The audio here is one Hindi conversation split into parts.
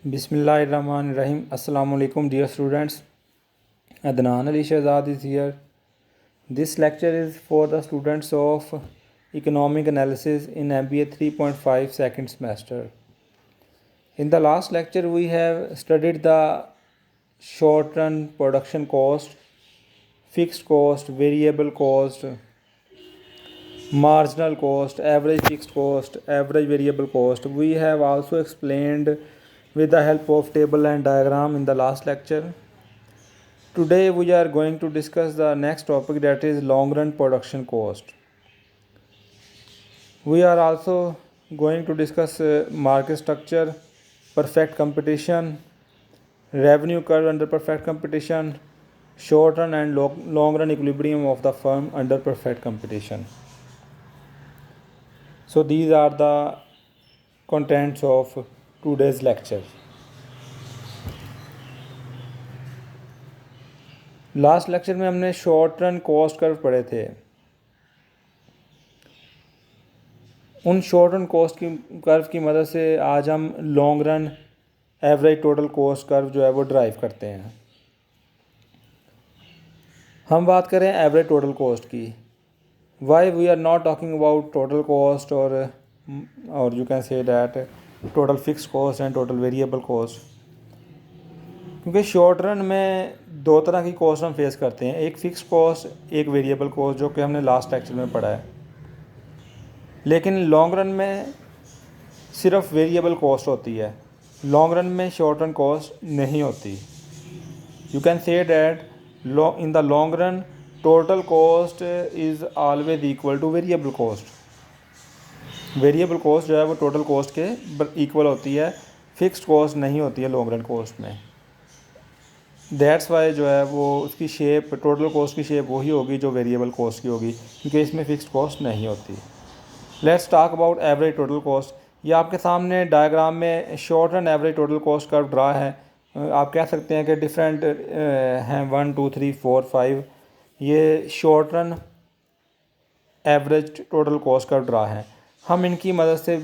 Bismillahirrahmanirrahim. Assalamu alaikum, dear students. Adnan Ali Shahzad is here. This lecture is for the students of Economic Analysis in MBA 3.5 second semester. In the last lecture, we have studied the short-run production cost, fixed cost, variable cost, marginal cost, average fixed cost, average variable cost. We have also explained with the help of table and diagram in the last lecture. Today we are going to discuss the next topic, that is long run production cost. We are also going to discuss market structure, perfect competition, revenue curve under perfect competition, short run and long run equilibrium of the firm under perfect competition. So these are the contents of today's lecture. Last lecture में हमने शॉर्ट रन कॉस्ट कर्व पढ़े थे। उन शॉर्ट रन कॉस्ट की कर्व की मदद से आज हम long run average total cost curve जो है वो ड्राइव करते हैं। हम बात करें एवरेज टोटल कॉस्ट की। Why we are not talking about total cost और you can say that total fix cost and total variable cost, क्योंकि शॉर्ट रन में दो तरह की कॉस्ट हम फेस करते हैं, एक फ़िक्स कॉस्ट, एक वेरिएबल कॉस्ट, जो कि हमने लास्ट लेक्चर में पढ़ा है। लेकिन लॉन्ग रन में सिर्फ वेरिएबल कॉस्ट होती है, लॉन्ग रन में शॉर्ट रन कॉस्ट नहीं होती। You can say that in the long run total cost is always equal two variable cost. Variable cost जो है वो टोटल कॉस्ट के इक्वल होती है, फिक्स्ड कॉस्ट नहीं होती है लॉन्ग रन कॉस्ट में। दैट्स वाई जो है वो उसकी शेप, टोटल कॉस्ट की शेप वही होगी जो वेरिएबल कॉस्ट की होगी, क्योंकि इसमें फ़िक्स्ड कॉस्ट नहीं होती। Let's talk about average total cost. ये आपके सामने डायग्राम में short run average total cost curve draw है। आप कह सकते हैं कि डिफरेंट हैं 1 2 3 4 5। ये short run average total cost curve draw है। हम इनकी मदद से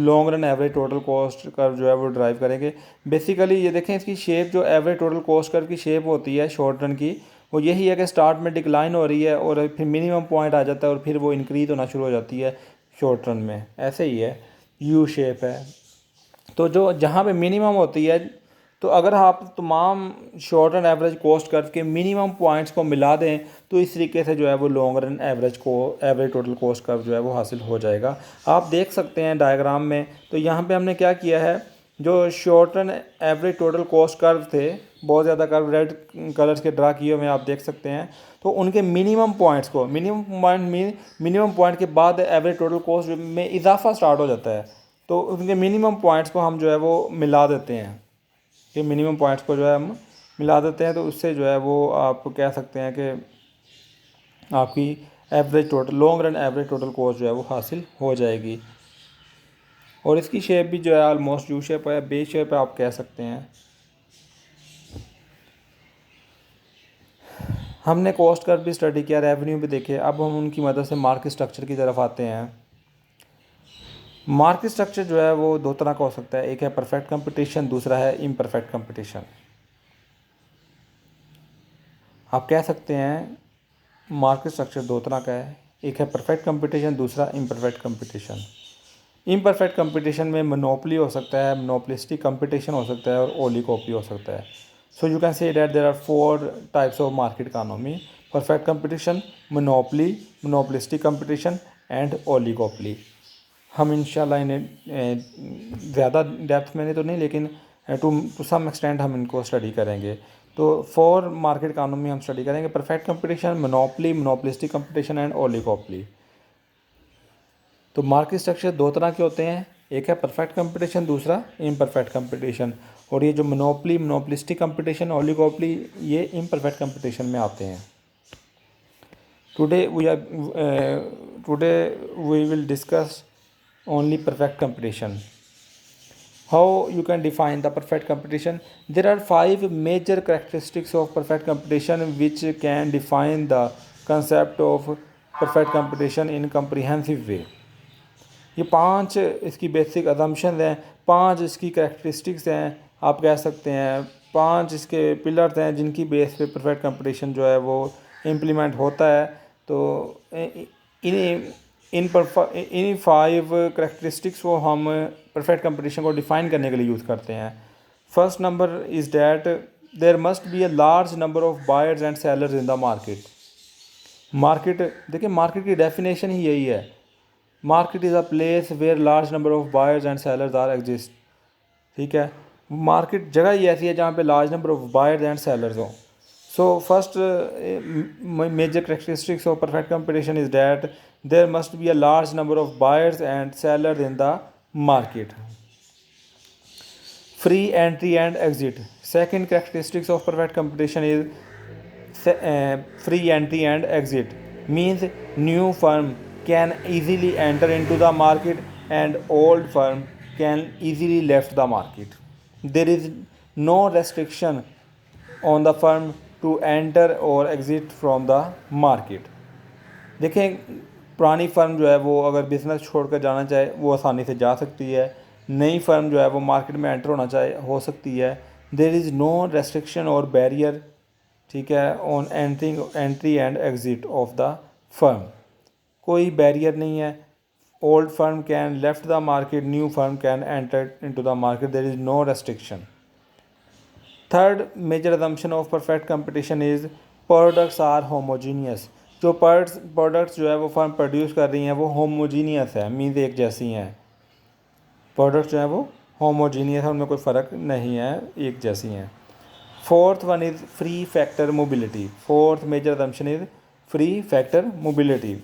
long run average total cost curve जो है वो ड्राइव करेंगे। बेसिकली ये देखें, इसकी शेप जो एवरेज टोटल कॉस्ट कर्व की शेप होती है शॉर्ट रन की, वो यही है कि स्टार्ट में डिक्लाइन हो रही है और फिर मिनिमम पॉइंट आ जाता है और फिर वो इंक्रीज होना शुरू हो जाती है शॉर्ट रन में। ऐसे ही है, यू शेप है। तो जो जहाँ पे मिनिमम होती है, तो अगर आप तमाम short run average cost curve के मिनिमम पॉइंट्स को मिला दें तो इस तरीके से जो है वो long run average total cost curve जो है वो हासिल हो जाएगा। आप देख सकते हैं डायग्राम में। तो यहाँ पे हमने क्या किया है, जो short run average total cost curve थे, बहुत ज़्यादा कर्व रेड कलर्स के ड्रा किए हुए आप देख सकते हैं। तो उनके मिनिमम पॉइंट्स को, मिनिमम पॉइंट के बाद एवरेज टोटल कॉस्ट में इजाफा स्टार्ट हो जाता है, तो उनके मिनिमम पॉइंट्स को हम जो है वो मिला देते हैं। कि मिनिमम पॉइंट्स को जो है हम मिला देते हैं, तो उससे जो है वो आप कह सकते हैं कि आपकी average total long run average total cost जो है वो हासिल हो जाएगी। और इसकी शेप भी जो है ऑलमोस्ट यू शेप है, बे शेप है आप कह सकते हैं। हमने कॉस्ट कर्व भी स्टडी किया, रेवेन्यू भी देखे। अब हम उनकी मदद से मार्केट स्ट्रक्चर की तरफ आते हैं। मार्केट स्ट्रक्चर जो है वो दो तरह का हो सकता है, एक है परफेक्ट कंपटीशन, दूसरा है इम्परफेक्ट कंपटीशन। आप कह सकते हैं मार्केट स्ट्रक्चर दो तरह का है, एक है परफेक्ट कंपटीशन, दूसरा इम्परफेक्ट कंपटीशन। इम्परफेक्ट कंपटीशन में मोनोपोली हो सकता है, मोनोपोलिस्टिक कंपटीशन हो सकता है और ओलिगोपोली हो सकता है। So you can say that there are 4 types of market economy: perfect competition, monopoly, monopolistic competition and oligopoly. हम इंशाल्लाह इन्हें ज़्यादा डेप्थ में तो नहीं, लेकिन टू सम एक्सटेंट हम इनको स्टडी करेंगे। तो 4 मार्केट इकोनॉमी हम स्टडी करेंगे: perfect competition, monopoly, monopolistic competition and oligopoly. तो मार्केट स्ट्रक्चर दो तरह के होते हैं, एक है परफेक्ट कंपटीशन, दूसरा इम्परफेक्ट कंपटीशन। और ये जो मोनोपोली, मोनोपोलिस्टिक कंपटीशन, ओलिगोपोली, ये इम्परफेक्ट कंपटीशन में आते हैं। Today we will discuss only perfect competition. How you can define the perfect competition? There are 5 major characteristics of perfect competition which can define the concept of perfect competition in comprehensive way. ये 5 इसकी बेसिक अजम्पशन हैं, 5 इसकी कैरेक्टरिस्टिक्स हैं आप कह सकते हैं 5 इसके पिलर्स हैं जिनकी बेस पे परफेक्ट कंपटीशन जो है वो इम्प्लीमेंट होता है। तो इन इन 5 करेक्टरिस्टिक्स को हम परफेक्ट कंपटीशन को डिफ़ाइन करने के लिए यूज़ करते हैं। First number is that there must be a large number of buyers and sellers in the market. Market देखिए, मार्केट की डेफिनेशन ही यही है, market is a place where large number of buyers and sellers are exist. ठीक है, मार्केट जगह ही ऐसी है जहाँ पे large number of buyers and sellers हों। So first major characteristics of perfect competition is that there must be a large number of buyers and sellers in the market. Free entry and exit. Second characteristics of perfect competition is free entry and exit, means new firm can easily enter into the market and old firm can easily left the market. There is no restriction on the firm to enter or exit from the market. देखें, पुरानी फर्म जो है वो अगर बिज़नेस छोड़कर जाना चाहे वो आसानी से जा सकती है, नई फर्म जो है वो मार्केट में एंटर होना चाहे हो सकती है। देयर इज़ नो रेस्ट्रिक्शन और बैरियर, ठीक है, on entry and exit of the firm. कोई बैरियर नहीं है। Old firm can left the market, new firm can enter into the market, there is no restriction. Third major assumption of perfect competition is products are homogeneous. जो प्रोडक्ट्स जो है वो फर्म प्रोड्यूस कर रही हैं वो होमोजीनियस है, मीन्स एक जैसी हैं। प्रोडक्ट्स जो हैं वो होमोजीनियस है, उनमें कोई फ़र्क नहीं है, एक जैसी हैं। Fourth one is free factor mobility. Fourth major assumption is free factor mobility,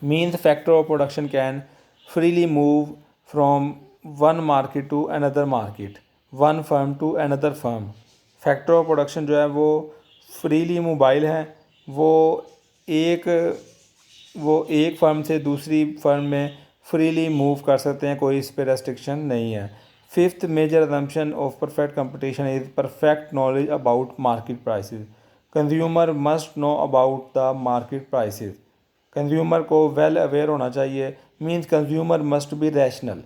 means factor of production can freely move from one market to another market, one firm to another firm. Factor of production जो है वो फ्रीली मोबाइल है, वो एक फर्म से दूसरी फर्म में फ्रीली मूव कर सकते हैं, कोई इस पर रेस्ट्रिक्शन नहीं है। Fifth major assumption of perfect competition is perfect knowledge about market prices. Consumer must know about the market prices. Consumer को वेल अवेयर होना चाहिए, means consumer must be rational.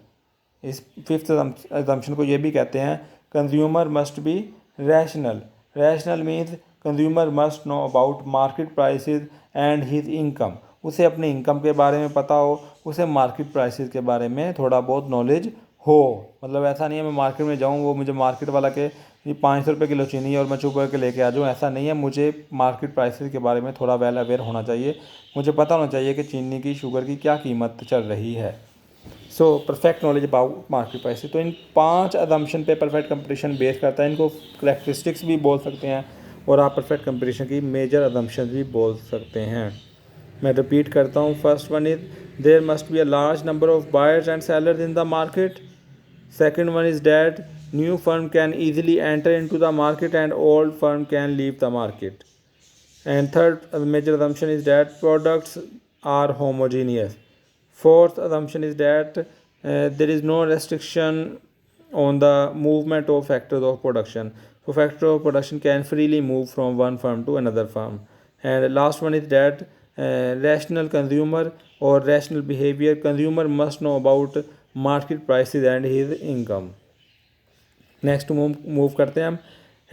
इस फिफ्थ assumption को ये भी कहते हैं, consumer must be rational. Rational means consumer must know about market prices and his income. उसे अपने इनकम के बारे में पता हो, उसे मार्केट प्राइसेस के बारे में थोड़ा बहुत नॉलेज हो। मतलब ऐसा नहीं है मैं मार्केट में जाऊँ, वो मुझे मार्केट वाला के ये 500 रुपये किलो चीनी है और मैं चुप करके लेके आ जाऊँ, ऐसा नहीं है। मुझे मार्केट प्राइसेस के बारे में थोड़ा वेल अवेयर होना चाहिए, मुझे पता होना चाहिए कि चीनी की, शुगर की क्या कीमत चल रही है। So perfect knowledge about market prices. तो इन 5 assumption पे परफेक्ट कंपटीशन बेस करता है। इनको करेक्टरिस्टिक्स भी बोल सकते हैं और आप परफेक्ट कंपटीशन की मेजर assumptions भी बोल सकते हैं। मैं रिपीट करता हूँ। First one is there must be a large number of buyers and sellers in the market. Second one is that new firm can easily enter into the market and old firm can leave the market. And third major assumption is that products are homogeneous. Fourth assumption is that there is no restriction on the movement of factors of production. So factor of production can freely move from one firm to another firm. And last one is that rational consumer or rational behavior. Consumer must know about market prices and his income. Next move करते हैं हम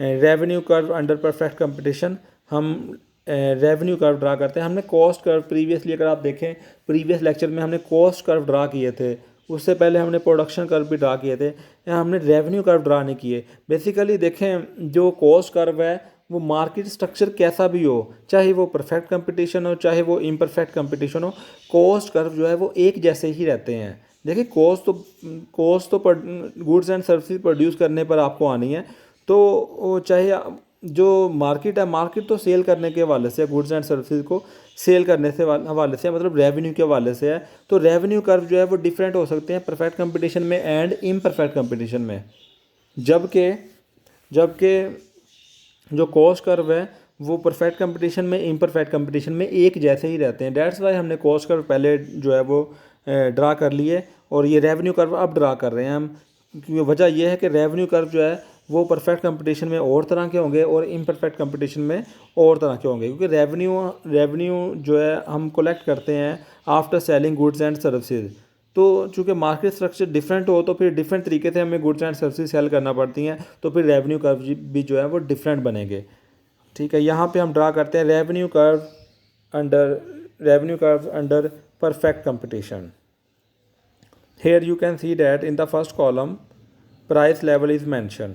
revenue curve under perfect competition. हम रेवेन्यू कर्व ड्रा करते हैं। हमने कॉस्ट कर्व प्रीवियसली, अगर आप देखें प्रीवियस लेक्चर में हमने कॉस्ट कर्व ड्रा किए थे, उससे पहले हमने प्रोडक्शन कर्व भी ड्रा किए थे, यहाँ हमने रेवेन्यू कर्व ड्रा नहीं किए। बेसिकली देखें, जो कॉस्ट कर्व है वो मार्केट स्ट्रक्चर कैसा भी हो, चाहे वो परफेक्ट कंपटीशन हो चाहे वो इम्परफेक्ट कंपटीशन हो, कॉस्ट कर्व जो है वो एक जैसे ही रहते हैं। देखिए कॉस्ट तो गुड्स एंड सर्विसेज प्रोड्यूस करने पर आपको आनी है, तो चाहे जो मार्केट है, मार्केट तो सेल करने के हवाले से, गुड्स एंड सर्विसेज को सेल करने से हवाले से, मतलब रेवेन्यू के हवाले से है। तो रेवेन्यू कर्व जो है वो डिफरेंट हो सकते हैं परफेक्ट कंपटीशन में एंड इम्परफेक्ट कंपटीशन में। जबकि जो कॉस्ट कर्व है वो परफेक्ट कंपटीशन में, इम्परफेक्ट कंपटीशन में एक जैसे ही रहते हैं। डेट्स वाई हमने कॉस्ट कर्व पहले जो है वो ड्रा कर लिए और ये रेवेन्यू कर्व अब ड्रा कर रहे हैं हम, क्योंकि वजह यह है कि रेवेन्यू कर्व जो है वो परफेक्ट कंपटीशन में और तरह के होंगे और इम्परफेक्ट कंपटीशन में और तरह के होंगे, क्योंकि रेवेन्यू जो है हम कलेक्ट करते हैं after selling goods and services. तो चूँकि मार्केट स्ट्रक्चर डिफरेंट हो तो फिर डिफरेंट तरीके से हमें गुड्स एंड सर्विसेज सेल करना पड़ती हैं, तो फिर रेवेन्यू कर्व भी जो है वो डिफरेंट बनेंगे। ठीक है, यहाँ पे हम ड्रा करते हैं revenue curve under perfect competition. Here you can see that in the first column price level is mention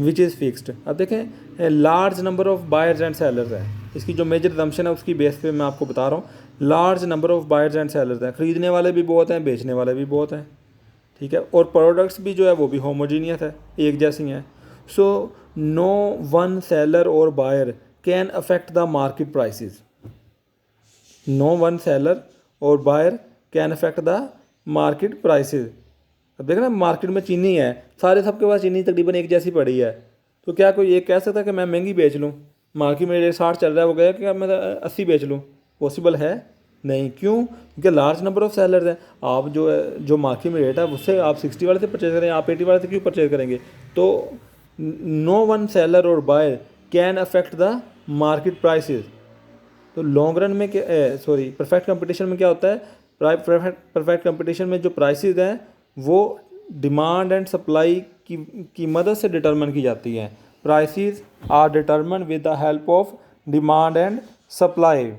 which is fixed. अब देखें large number of buyers and sellers हैं, इसकी जो मेजर असम्पशन है उसकी बेस पे मैं आपको बता रहा हूँ। Large number of buyers and sellers हैं, ख़रीदने वाले भी बहुत हैं, बेचने वाले भी बहुत हैं। ठीक है, और प्रोडक्ट्स भी जो है वो भी होमोजीनियस है, एक जैसी हैं। सो नो वन सेलर और buyer can affect the market prices. No one seller और buyer can affect the market prices. अब देखना मार्केट में चीनी है, सारे सबके पास चीनी तकरीबन एक जैसी पड़ी है, तो क्या कोई एक कह सकता है कि मैं महंगी बेच लूँ, मार्केट में रेट 60 चल रहा है वो गया कि मैं 80 बेच लूँ? पॉसिबल है नहीं। क्यों? क्योंकि लार्ज नंबर ऑफ सेलर्स हैं। आप जो मार्केट में रेट है उससे आप 60 वाले से परचेज करें, आप 80 वाले से क्यों परचेज करेंगे? तो नो वन सेलर और buyer can affect the market prices. तो लॉन्ग रन में क्या परफेक्ट कंपटीशन में क्या होता है? परफेक्ट कंपटीशन में जो प्राइसेस हैं वो डिमांड एंड सप्लाई की मदद से डिटरमिन की जाती हैं। Prices are determine with the help of demand and supply.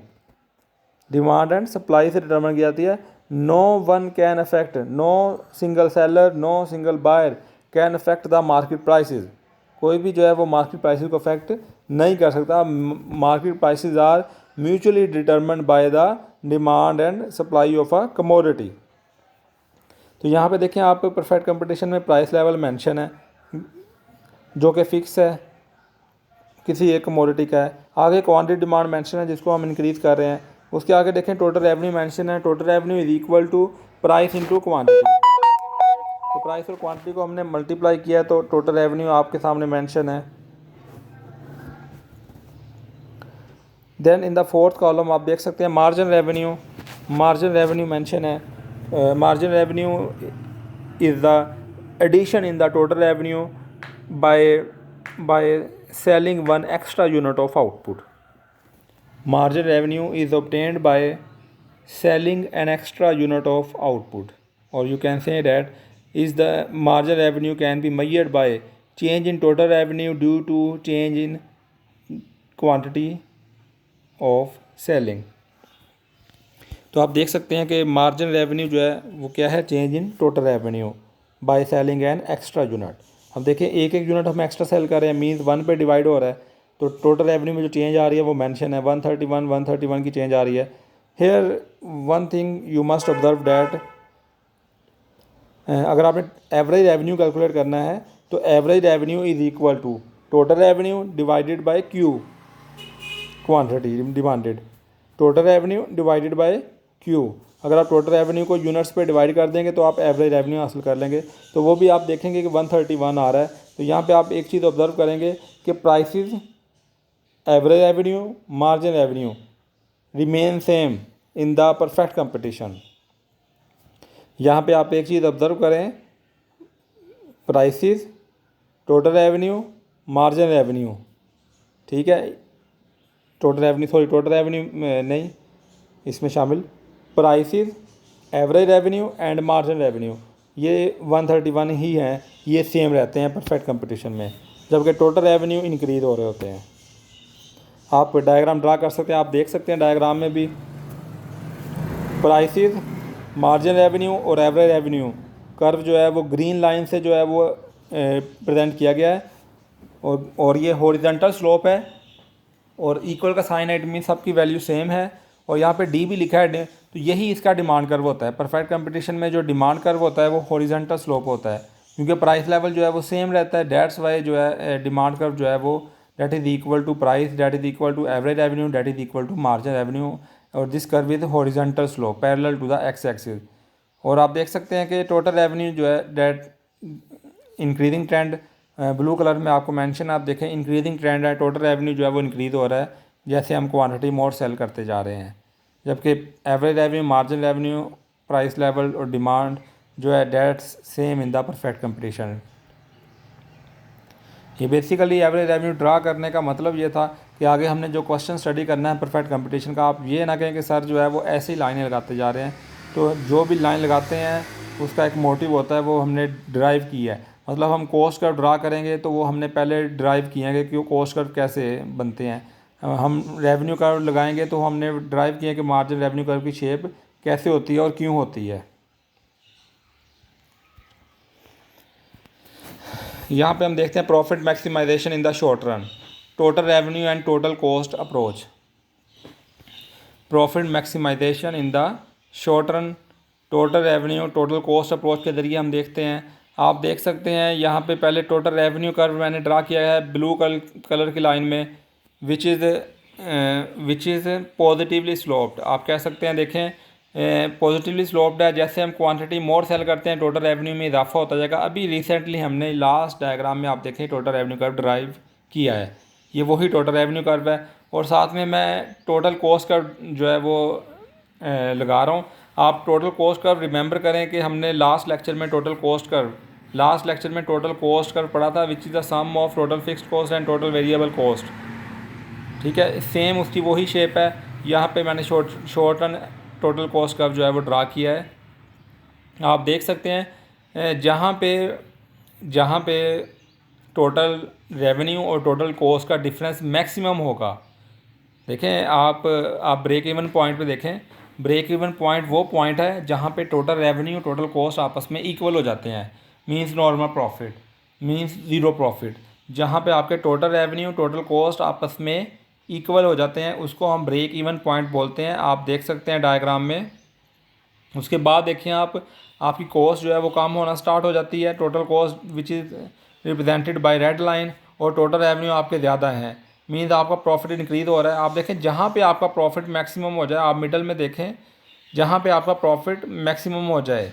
Demand and supply से डिटरमिन की जाती है। No one can affect, no single seller, no single buyer can affect the market prices. कोई भी जो है वो मार्केट प्राइसेस को अफेक्ट नहीं कर सकता। Market prices are mutually determined by the demand and supply of a commodity. तो यहाँ पे देखें आप परफेक्ट कंपटीशन में प्राइस लेवल मेंशन है जो कि फिक्स है, किसी एक कमोडिटी का है। आगे क्वांटिटी डिमांड मेंशन है जिसको हम इंक्रीज़ कर रहे हैं। उसके आगे देखें टोटल रेवेन्यू मेंशन है। Total revenue is equal to price into quantity. तो प्राइस और क्वांटिटी को हमने मल्टीप्लाई किया है तो टोटल रेवेन्यू आपके सामने मेंशन है। Then in the fourth column आप देख सकते हैं margin revenue. Margin revenue mention है। Margin revenue is the addition in the total revenue by selling one extra unit of output. Margin revenue is obtained by selling an extra unit of output, or you can say that is the margin revenue can be measured by change in total revenue due to change in quantity of selling. तो आप देख सकते हैं कि मार्जिन रेवेन्यू जो है वो क्या है? Change in total revenue by selling an extra unit. हम देखें एक यूनिट हम एक्स्ट्रा सेल कर रहे हैं, मीन्स 1 पे डिवाइड हो रहा है, तो टोटल रेवेन्यू में जो चेंज आ रही है वो मेंशन है। 131 की चेंज आ रही है। Here one thing you must observe that अगर आपने एवरेज रेवेन्यू कैलकुलेट करना है तो average revenue is equal to total revenue divided by Q, quantity demanded. Total revenue divided by Q. अगर आप टोटल रेवेन्यू को यूनिट्स पे डिवाइड कर देंगे तो आप एवरेज रेवेन्यू हासिल कर लेंगे। तो वो भी आप देखेंगे कि 131 आ रहा है। तो यहाँ पे आप एक चीज़ ऑब्जर्व करेंगे कि prices, average revenue, margin revenue remain same in the perfect competition. यहाँ पे आप एक चीज़ ऑब्जर्व करें, prices, total revenue, margin revenue, ठीक है, टोटल रेवेन्यू नहीं इसमें शामिल, prices, average revenue and margin revenue ये 131 ही हैं, ये सेम रहते हैं परफेक्ट कंपटीशन में, जबकि टोटल रेवेन्यू इंक्रीज़ हो रहे होते हैं। आप डायग्राम ड्रा कर सकते हैं, आप देख सकते हैं डायग्राम में भी प्राइसेस, मार्जिन रेवेन्यू और एवरेज रेवेन्यू कर्व जो है वो ग्रीन लाइन से जो है वो प्रेजेंट किया गया है, और ये हॉरिजॉन्टल स्लोप है और इक्वल का साइन है, इट मीन सबकी वैल्यू सेम है, और यहाँ पे डी भी लिखा है। तो यही इसका डिमांड कर्व होता है। परफेक्ट कंपटीशन में जो डिमांड कर्व होता है वो हॉरिजॉन्टल स्लोप होता है, क्योंकि प्राइस लेवल जो है वो सेम रहता है। दैट्स वाई जो है डिमांड कर्व जो है वो that is equal to price, that is equal to average revenue, that is equal to margin revenue, और this curve is horizontal slope parallel to the X axis. और आप देख सकते हैं कि टोटल रेवेन्यू जो है that increasing trend blue colour में आपको मेंशन, आप देखें इंक्रीजिंग ट्रेंड है, टोटल रेवेन्यू जो है वो इंक्रीज़ हो रहा है जैसे हम क्वांटिटी मोर सेल करते जा रहे हैं, जबकि average revenue, margin revenue, price level और डिमांड जो है that's same in the perfect competition. ये बेसिकली एवरेज रेवेन्यू ड्रा करने का मतलब ये था कि आगे हमने जो क्वेश्चन स्टडी करना है परफेक्ट कंपटीशन का, आप ये ना कहें कि सर जो है वो ऐसी लाइनें लगाते जा रहे हैं। तो जो भी लाइन लगाते हैं उसका एक मोटिव होता है, वो हमने ड्राइव किया है। मतलब हम कोस्ट कर्व ड्रा करेंगे तो वो हमने पहले ड्राइव किए हैं कि वो कोस्ट कर्व कैसे बनते हैं। हम रेवेन्यू कर्व लगाएंगे तो हमने ड्राइव किया कि मार्जिन रेवेन्यू कर्व की शेप कैसे होती है और क्यों होती है। यहाँ पे हम देखते हैं profit maximisation in the short run, total revenue and total cost approach. Profit maximisation in the short run, total revenue total cost approach के ज़रिए हम देखते हैं। आप देख सकते हैं यहाँ पे पहले टोटल रेवेन्यू कर्व मैंने ड्रा किया है ब्लू कलर की लाइन में, विच इज़ पॉजिटिवली स्लोप्ड। आप कह सकते हैं देखें पॉजिटिवली स्लोप्ड है। जैसे हम क्वांटिटी मोर सेल करते हैं टोटल रेवेन्यू में इजाफा होता जाएगा। अभी रिसेंटली हमने लास्ट डायग्राम में आप देखें टोटल रेवेन्यू कर्व ड्राइव किया है, ये वही टोटल रेवेन्यू कर्व है। और साथ में मैं टोटल कॉस्ट कर्व जो है वो लगा रहा हूँ। आप टोटल कॉस्ट कर्व रिमेंबर करें कि हमने लास्ट लेक्चर में टोटल कॉस्ट कर्व पढ़ा था, which is the sum of total fixed cost and total variable cost. ठीक है, सेम उसकी वही शेप है। यहाँ पे मैंने short run total cost curve जो है वो ड्रा किया है। आप देख सकते हैं जहाँ पे टोटल रेवेन्यू और टोटल कॉस्ट का डिफरेंस मैक्सिमम होगा। देखें आप ब्रेक इवन पॉइंट पे देखें, ब्रेक इवन पॉइंट वो पॉइंट है जहाँ पे टोटल रेवेन्यू टोटल कॉस्ट आपस में इक्वल हो जाते हैं, means normal profit, means zero profit. जहाँ पे आपके टोटल रेवेन्यू टोटल कॉस्ट आपस में इक्वल हो जाते हैं उसको हम ब्रेक इवन पॉइंट बोलते हैं। आप देख सकते हैं डायग्राम में। उसके बाद देखिए आपकी कॉस्ट जो है वो कम होना स्टार्ट हो जाती है, total cost which is represented by red line, और टोटल रेवेन्यू आपके ज़्यादा हैं, मीन्स आपका प्रॉफिट इंक्रीज़ हो रहा है। आप देखें जहाँ पे आपका प्रॉफिट मैक्सिमम हो जाए, आप मिडल में देखें जहाँ पे आपका प्रॉफिट मैक्सिमम हो जाए,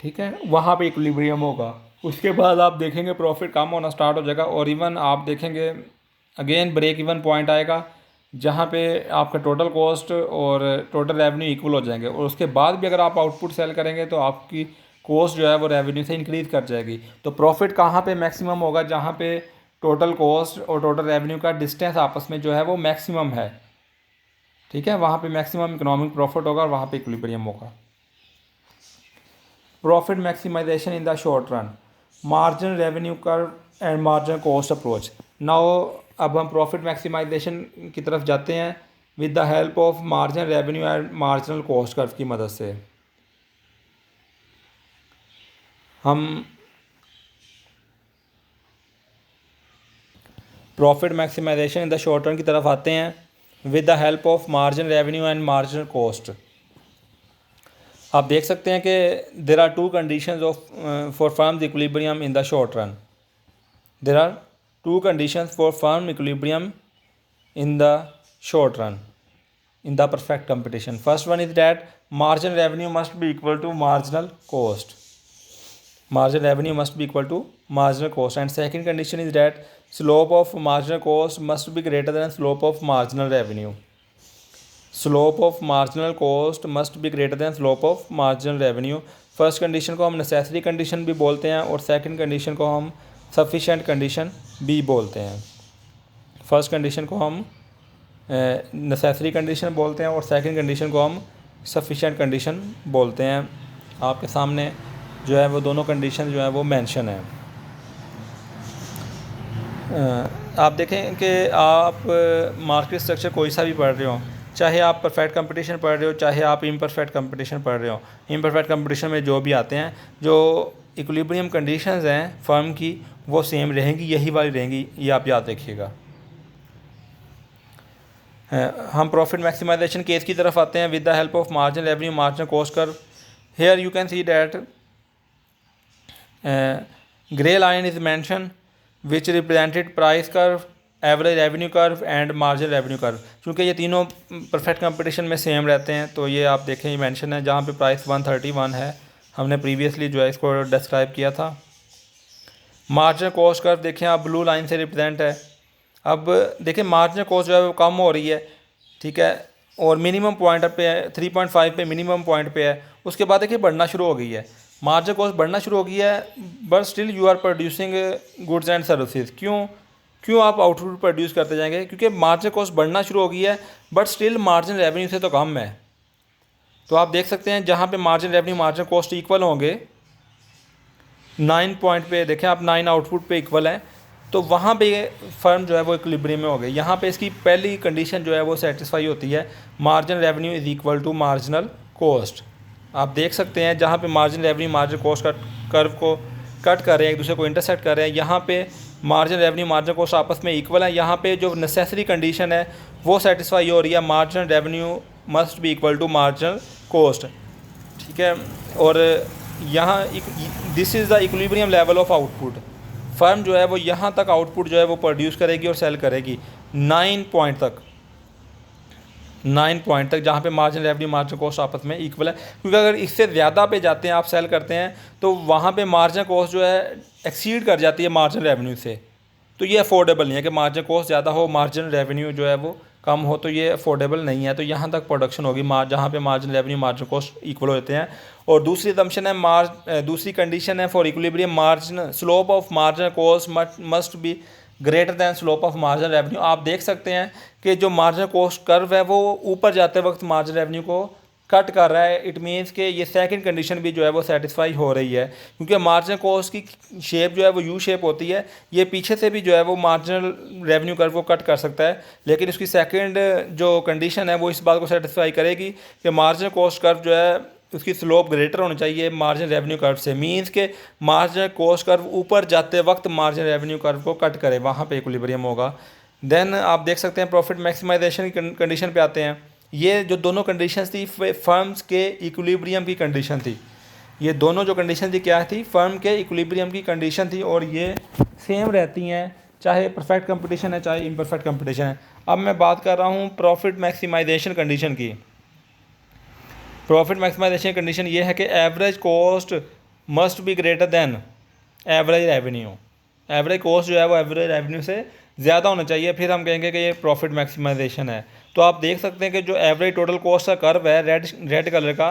ठीक है, वहाँ पे इक्विलिब्रियम होगा। उसके बाद आप देखेंगे प्रॉफिट कम होना स्टार्ट हो जाएगा, और इवन आप देखेंगे अगेन ब्रेक इवन पॉइंट आएगा जहाँ पे आपका टोटल कॉस्ट और टोटल रेवेन्यू इक्वल हो जाएंगे। और उसके बाद भी अगर आप आउटपुट सेल करेंगे तो आपकी कॉस्ट जो है वो रेवेन्यू से इंक्रीज़ कर जाएगी। तो प्रॉफिट कहाँ पे मैक्सिमम होगा? जहाँ पे टोटल कॉस्ट और टोटल रेवेन्यू का डिस्टेंस आपस में जो है वो मैक्सिमम है, ठीक है, वहाँ पे मैक्सिमम इकोनॉमिक प्रॉफिट होगा और वहाँ पे इक्विलिब्रियम होगा। Profit maximisation in the short run, margin revenue curve and margin cost approach. Now अब हम प्रॉफिट मैक्सिमाइजेशन की तरफ जाते हैं with the help of margin revenue and marginal cost curve की मदद से। हम profit maximisation in the short run की तरफ आते हैं with the help of margin revenue and marginal cost. आप देख सकते हैं कि there are two conditions of for firms equilibrium in the short run. There are two conditions for firm equilibrium in the short run in the perfect competition. First one is that margin revenue must be equal to marginal cost. Margin revenue must be equal to marginal cost. And second condition is that slope of marginal cost must be greater than slope of marginal revenue. Slope of marginal cost must be greater than slope of marginal revenue. First condition को हम नेसेसरी कंडीशन भी बोलते हैं और सेकंड कंडीशन को हम सफिशेंट कंडीशन भी बोलते हैं। फर्स्ट कंडीशन को हम नेसेसरी कंडीशन बोलते हैं और सेकंड कंडीशन को हम सफिशेंट कंडीशन बोलते हैं। आपके सामने जो है वो दोनों कंडीशन जो है वो मेंशन है। आप देखें कि आप मार्केट स्ट्रक्चर कोई सा भी पढ़ रहे हो, चाहे आप परफेक्ट कंपटीशन पढ़ रहे हो चाहे आप इम्परफेक्ट कंपटीशन पढ़ रहे हो, इम्परफेक्ट कंपटीशन में जो भी आते हैं जो इक्विलिब्रियम कंडीशंस हैं फर्म की वो सेम रहेंगी, यही वाली रहेंगी, ये आप याद रखिएगा। हम प्रॉफिट मैक्सिमाइजेशन केस की तरफ आते हैं with the help of margin revenue margin cost curve. Here you can see that grey line is mention which represented price curve, average revenue curve and margin revenue curve. क्योंकि ये तीनों परफेक्ट कंपटीशन में सेम रहते हैं तो ये आप देखें ये मेंशन है। जहाँ पे प्राइस 131 है, हमने प्रीवियसली जो है इसको डिस्क्राइब किया था। मार्जिनल कॉस्ट कर्व देखें आप ब्लू लाइन से रिप्रेजेंट है। अब देखें मार्जिनल कॉस्ट जो है वो कम हो रही है, ठीक है, और मिनिमम पॉइंट पे है, 3.5 पे मिनिमम पॉइंट पे है। उसके बाद देखिए बढ़ना शुरू हो गई है, मार्जिनल कॉस्ट बढ़ना शुरू हो गई है, but still you are producing goods and services. क्यों आप आउटपुट प्रोड्यूस करते जाएंगे? क्योंकि मार्जिनल कॉस्ट बढ़ना शुरू हो गई है बट स्टिल मार्जिन रेवेन्यू से तो कम है। तो आप देख सकते हैं जहाँ पे margin revenue margin cost equal होंगे 9 पॉइंट पे, देखें आप 9 आउटपुट पे इक्वल हैं, तो वहाँ पे फर्म जो है वो इक्विलिब्रियम में हो गई। यहाँ पे इसकी पहली कंडीशन जो है वो सेटिस्फाई होती है, margin revenue is equal to marginal cost. आप देख सकते हैं जहाँ पे मार्जिन रेवेन्यू मार्जिन कॉस्ट का कर्व को कट कर रहे हैं, एक दूसरे को इंटरसेक्ट कर रहे हैं, यहाँ पे मार्जिन रेवेन्यू मार्जिन कॉस्ट आपस में इक्वल है। यहाँ पे जो नेसेसरी कंडीशन है वो सेटिस्फाई हो रही है, margin revenue must be equal to marginal cost, ठीक है। और यहाँ this is the equilibrium level of output. Firm जो है वो यहाँ तक आउटपुट जो है वो प्रोड्यूस करेगी और सेल करेगी 9 पॉइंट तक, 9 पॉइंट तक, जहाँ पे मार्जिन रेवेन्यू मार्जिन कॉस्ट आपस में इक्वल है। क्योंकि अगर इससे ज़्यादा पे जाते हैं, आप सेल करते हैं, तो वहाँ पे मार्जिन कॉस्ट जो है एक्सीड कर जाती है मार्जिन रेवेन्यू से। तो ये अफोर्डेबल नहीं है कि मार्जिन कॉस्ट ज़्यादा हो, मार्जिन रेवेन्यू जो है वो कम हो, तो ये अफोर्डेबल नहीं है। तो यहाँ तक प्रोडक्शन होगी जहाँ पे margin revenue margin cost equal होते हैं। और दूसरी असम्पशन है, दूसरी कंडीशन है for equilibrium, margin slope of margin cost must be greater than slope of margin revenue. आप देख सकते हैं कि जो मार्जिन कॉस्ट कर्व है वो ऊपर जाते वक्त मार्जिन रेवेन्यू को कट कर रहा है। इट मीन्स कि ये सेकंड कंडीशन भी जो है वो सेटिस्फाई हो रही है, क्योंकि मार्जिन कॉस्ट की शेप जो है वो यू शेप होती है। ये पीछे से भी जो है वो मार्जिनल रेवेन्यू कर्व को कट कर सकता है, लेकिन उसकी सेकंड जो कंडीशन है वो इस बात को सेटिस्फाई करेगी कि मार्जिन कॉस्ट कर्व जो है उसकी स्लोप ग्रेटर होनी चाहिए मार्जिन रेवेन्यू कर्व से। मीन्स के मार्जिन कॉस्ट कर्व ऊपर जाते वक्त मार्जिन रेवेन्यू कर्व को कट करे, वहाँ पे इक्विलिब्रियम होगा। देन आप देख सकते हैं प्रॉफिट मैक्सिमाइजेशन की कंडीशन पे आते हैं। ये जो दोनों कंडीशंस थी फर्म्स के इक्विलिब्रियम की कंडीशन थी। ये दोनों जो कंडीशन थी क्या थी, फर्म के इक्विलिब्रियम की कंडीशन थी, और ये सेम रहती हैं चाहे परफेक्ट कंपटीशन है चाहे इम्परफेक्ट कंपटीशन है। अब मैं बात कर रहा हूँ प्रॉफिट मैक्सिमाइजेशन कंडीशन की। प्रॉफिट मैक्सिमाइजेशन कंडीशन ये है कि average cost must be greater than average revenue. Average cost जो है वो एवरेज रेवेन्यू से ज़्यादा होना चाहिए, फिर हम कहेंगे कि ये प्रॉफिट मैक्सिमाइजेशन है। तो आप देख सकते हैं कि जो एवरेज टोटल कॉस्ट का कर्व है रेड कलर का,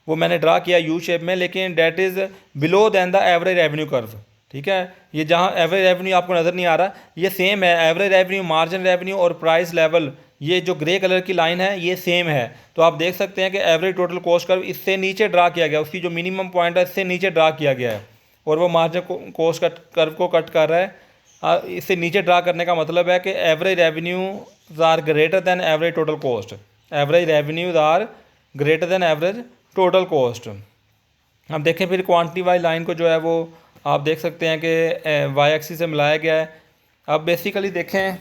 वो मैंने ड्रा किया यू शेप में, लेकिन that is below than the average revenue curve, ठीक है। ये जहाँ एवरेज रेवेन्यू आपको नज़र नहीं आ रहा, ये सेम है, एवरेज रेवेन्यू मार्जिन रेवेन्यू और प्राइस लेवल, ये जो ग्रे कलर की लाइन है ये सेम है। तो आप देख सकते हैं कि एवरेज टोटल कॉस्ट कर्व इससे नीचे ड्रा किया गया, उसकी जो मिनिमम पॉइंट है इससे नीचे ड्रा किया गया है, और वो मार्जिन कॉस्ट कर्व को कट कर रहा है। इससे नीचे ड्रा करने का मतलब है कि average revenues are greater than average total cost, average revenues are greater than average total cost. अब देखें फिर क्वांटिटी वाइज लाइन को जो है वो आप देख सकते हैं कि वाई एक्सिस से मिलाया गया है। अब बेसिकली देखें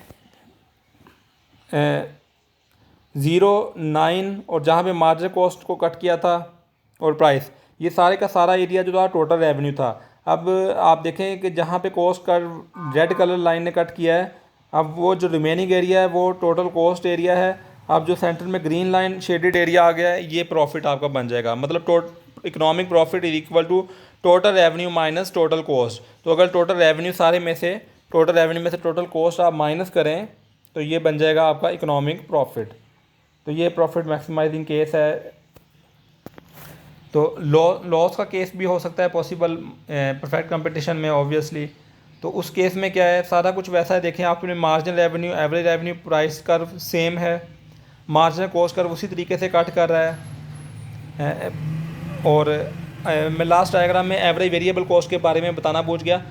0, 9 और जहाँ पे मार्जिन कॉस्ट को कट किया था और प्राइस, ये सारे का सारा एरिया जो था टोटल रेवेन्यू था। अब आप देखें कि जहाँ पे कॉस्ट का रेड कलर लाइन ने कट किया है, अब वो जो रिमेनिंग एरिया है वो टोटल कॉस्ट एरिया है। अब जो सेंटर में ग्रीन लाइन शेडेड एरिया आ गया है, ये प्रॉफिट आपका बन जाएगा। मतलब economic profit is equal to total revenue minus total cost. तो अगर टोटल रेवेन्यू में से टोटल कॉस्ट आप माइनस करें तो ये बन जाएगा आपका इकोनॉमिक प्रॉफिट। तो ये प्रॉफिट मैक्सिमाइजिंग केस है। तो लॉस का केस भी हो सकता है पॉसिबल परफेक्ट कंपटीशन में ऑब्वियसली। तो उस केस में क्या है, सारा कुछ वैसा है। देखें आपने margin revenue, average revenue, price curve same है, मार्जिन कॉस्ट कर्व उसी तरीके से कट कर रहा है। और मैं लास्ट डायग्राम में एवरेज वेरिएबल कॉस्ट के बारे में बताना भूल गया।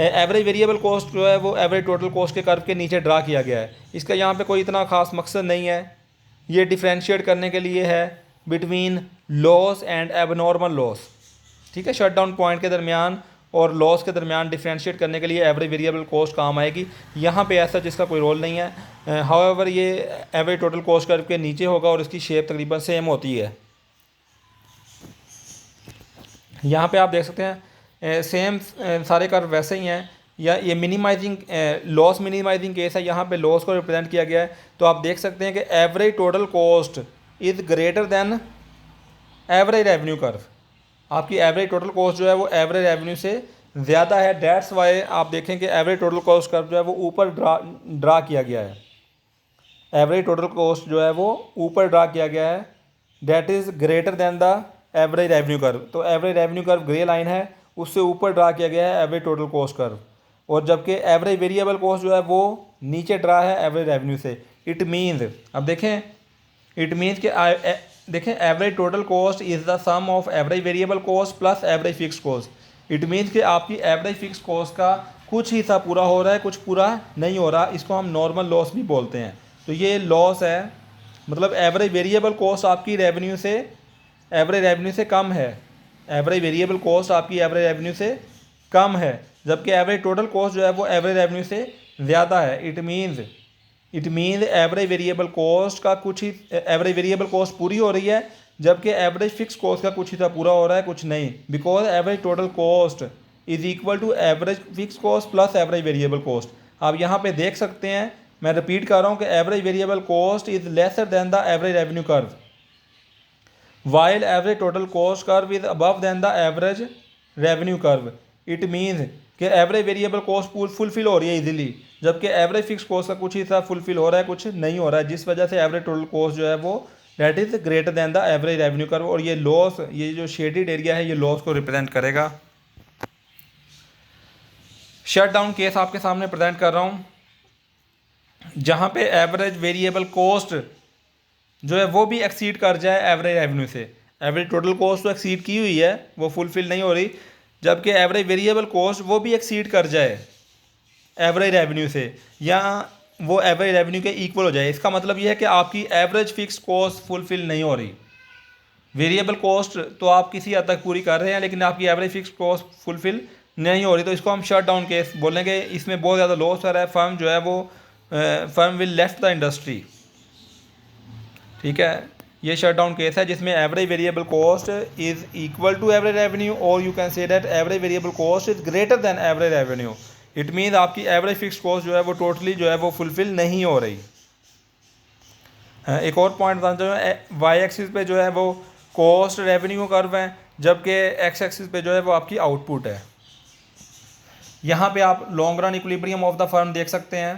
एवरेज वेरिएबल कॉस्ट जो है वो एवरेज टोटल कॉस्ट के कर्व के नीचे ड्रा किया गया है। इसका यहाँ पे कोई इतना ख़ास मकसद नहीं है, ये डिफ्रेंशिएट करने के लिए है between loss and abnormal loss, ठीक है। शटडाउन पॉइंट के दरमियान और लॉस के दरमियान डिफ्रेंशिएट करने के लिए एवरेज वेरिएबल कॉस्ट काम आएगी। यहाँ पे ऐसा जिसका कोई रोल नहीं है। हाउएवर ये एवरेज टोटल कॉस्ट कर्व के नीचे होगा और इसकी शेप तकरीबन सेम होती है। यहाँ पे आप देख सकते हैं सेम सारे कर्व वैसे ही हैं। या ये मिनिमाइजिंग लॉस मिनिमाइजिंग केस है, यहाँ पे लॉस को रिप्रेजेंट किया गया है। तो आप देख सकते हैं कि average total cost is greater than average revenue curve. आपकी एवरेज टोटल कॉस्ट जो है वो एवरेज रेवेन्यू से ज़्यादा है। डेट्स वाई आप देखें कि एवरेज टोटल कॉस्ट कर्व जो है वो ऊपर ड्रा किया गया है। एवरेज टोटल कॉस्ट जो है वो ऊपर ड्रा किया गया है, that is greater than the average revenue curve. तो average revenue curve grey line है, उससे ऊपर ड्रा किया गया है एवरेज टोटल कॉस्ट कर्व। और जबकि एवरेज वेरिएबल कॉस्ट जो है वो नीचे ड्रा है एवरेज रेवेन्यू से। इट मीन्स, अब देखें, इट मीन्स कि देखें average total cost is the sum of average variable cost plus average fix cost. It means कि आपकी एवरेज फिक्स कॉस्ट का कुछ हिस्सा पूरा हो रहा है, कुछ पूरा नहीं हो रहा, इसको हम नॉर्मल लॉस भी बोलते हैं। तो ये लॉस है, मतलब एवरेज वेरिएबल कॉस्ट आपकी रेवेन्यू से, एवरेज रेवेन्यू से कम है। एवरेज वेरिएबल कॉस्ट आपकी एवरेज रेवेन्यू से कम है, जबकि एवरेज टोटल कॉस्ट जो है वो एवरेज रेवेन्यू से ज़्यादा है। It means average variable cost का कुछ ही, एवरेज वेरिएबल कॉस्ट पूरी हो रही है, जबकि एवरेज फिक्स कॉस्ट का कुछ हिस्सा पूरा हो रहा है, कुछ नहीं। Because average total cost is equal to average fix cost plus average variable cost. आप यहाँ पे देख सकते हैं, मैं रिपीट कर रहा हूँ कि average variable cost is lesser than the average revenue curve, while average total cost curve is above than the average revenue curve। It means कि एवरेज वेरिएबल कॉस्ट फुलफिल हो रही है इजीली, जबकि एवरेज फिक्स कॉस्ट का कुछ हिस्सा फुलफिल हो रहा है, कुछ नहीं हो रहा है, जिस वजह से एवरेज टोटल कॉस्ट जो है वो that is greater than the average revenue curve. और ये लॉस, ये जो शेडेड एरिया है, ये लॉस को रिप्रेजेंट करेगा। शट डाउन केस आपके सामने प्रेजेंट कर रहा हूँ, जहाँ पे एवरेज वेरिएबल कॉस्ट जो है वो भी एक्सीड कर जाए एवरेज रेवेन्यू से। एवरेज टोटल कॉस्ट तो एक्सीड की हुई है, वो फुलफिल नहीं हो रही, जबकि एवरेज वेरिएबल कॉस्ट वो भी एक्सीड कर जाए एवरेज रेवेन्यू से, या वो एवरेज रेवेन्यू के इक्वल हो जाए। इसका मतलब ये है कि आपकी एवरेज फिक्स कॉस्ट फुलफिल नहीं हो रही। वेरिएबल कॉस्ट तो आप किसी हद तक पूरी कर रहे हैं, लेकिन आपकी एवरेज फिक्स कॉस्ट फुलफिल नहीं हो रही, तो इसको हम शट डाउन केस बोलेंगे। इसमें बहुत ज़्यादा लॉस हो रहा है, फर्म जो है वो firm will left the industry. ठीक है, ये शट डाउन केस है जिसमें average variable cost is equal to average revenue, और you can say that average variable cost is greater than average revenue. It means आपकी एवरेज फिक्स कॉस्ट जो है वो टोटली जो है वो फुलफिल नहीं हो रही। एक और पॉइंट बताना चाहूँ, वाई एक्सिस पे जो है वो कॉस्ट रेवेन्यू कर्व है, जबकि एक्स एक्सिस पे जो है वो आपकी आउटपुट है। यहाँ पे आप long run equilibrium of the firm देख सकते हैं।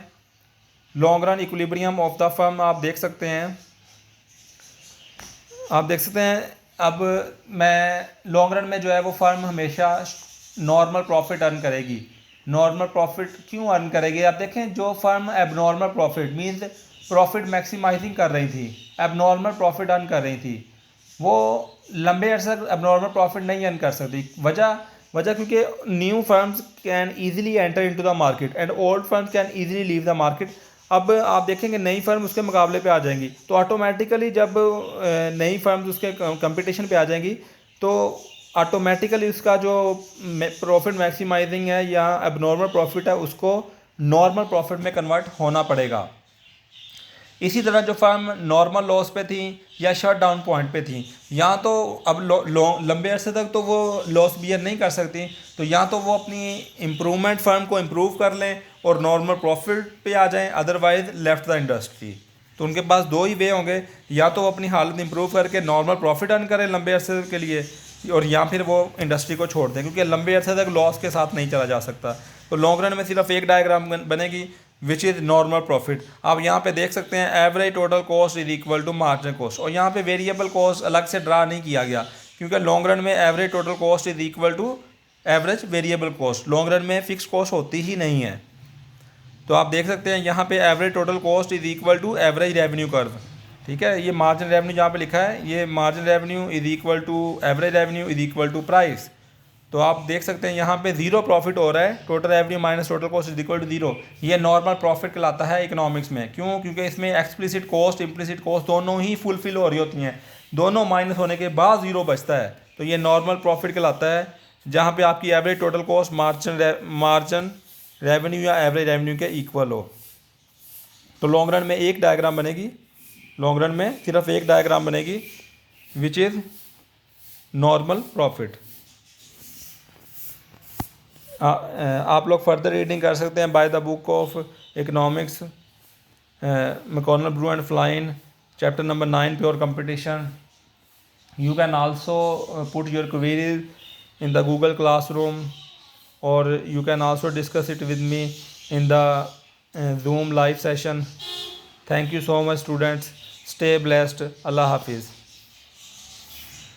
Long run equilibrium of the firm आप देख सकते हैं, आप देख सकते हैं। अब मैं लॉन्ग रन में जो है वो फर्म हमेशा नॉर्मल प्रॉफिट अर्न करेगी। नॉर्मल प्रॉफिट क्यों अर्न करेगी? आप देखें, जो firm abnormal profit means profit maximising कर रही थी, एबनॉर्मल प्रॉफिट अर्न कर रही थी, वो लंबे अरसे तक एबनॉर्मल प्रॉफिट नहीं अर्न कर सकती। वजह क्योंकि new firms can easily enter into the market and old firms can easily leave the market. अब आप देखेंगे नई फर्म उसके मुकाबले पे आ जाएंगी, तो ऑटोमेटिकली जब नई फर्म्स उसके कंपटीशन पे आ जाएंगी, तो ऑटोमेटिकली उसका जो प्रॉफिट मैक्सिमाइजिंग है या एबनॉर्मल प्रॉफिट है, उसको नॉर्मल प्रॉफिट में कन्वर्ट होना पड़ेगा। इसी तरह जो फर्म नॉर्मल लॉस पे थी या शट डाउन पॉइंट पे थी, या तो अब लंबे अरसे तक तो वो लॉस बियर नहीं कर सकती, तो या तो वो अपनी इम्प्रूवमेंट फर्म को इम्प्रूव कर लें और नॉर्मल प्रॉफिट पे आ जाएं, अदरवाइज लेफ्ट द इंडस्ट्री। तो उनके पास दो ही वे होंगे, या तो वो अपनी हालत इंप्रूव करके नॉर्मल प्रॉफिट अर्न करें लंबे अरसे के लिए, और या फिर वो इंडस्ट्री को छोड़ दें, क्योंकि लंबे अरसे तक लॉस के साथ नहीं चला जा सकता। तो लॉन्ग रन में सिर्फ एक डायग्राम बनेगी विच इज़ नॉर्मल प्रॉफिट। आप यहाँ पे देख सकते हैं average total cost is equal to marginal cost, और यहाँ पे वेरिएबल कॉस्ट अलग से ड्रा नहीं किया गया, क्योंकि लॉन्ग रन में average total cost is equal to average variable cost. Long run में फिक्स कॉस्ट होती ही नहीं है। तो आप देख सकते हैं यहाँ पे average total cost is equal to average revenue curve. ठीक है, ये मार्जिनल रेवेन्यू जहाँ पे लिखा है, ये marginal revenue is equal to average revenue is equal to price. तो आप देख सकते हैं यहाँ पे जीरो प्रॉफिट हो रहा है, total revenue minus total cost is equal to zero. ये नॉर्मल प्रॉफिट कहलाता है इकोनॉमिक्स में। क्यों? क्योंकि इसमें एक्सप्लिसिट कॉस्ट इम्प्लिसिट कॉस्ट दोनों ही फुलफिल हो रही होती हैं, दोनों माइनस होने के बाद जीरो बचता है, तो ये नॉर्मल प्रॉफिट कहलाता है, जहाँ पे आपकी average total cost margin revenue या एवरेज रेवेन्यू के इक्वल हो। तो लॉन्ग रन में एक डायग्राम बनेगी, लॉन्ग रन में सिर्फ एक डायग्राम बनेगी विच इज़ नॉर्मल प्रॉफिट। आप लोग फर्दर रीडिंग कर सकते हैं by the book of economics, McConnell, Brue and Flynn, chapter number 9 pure competition. You can also put your queries in the Google classroom, और you can also discuss it with me in the Zoom live session. Thank you so much students. Stay blessed. Allah Hafiz.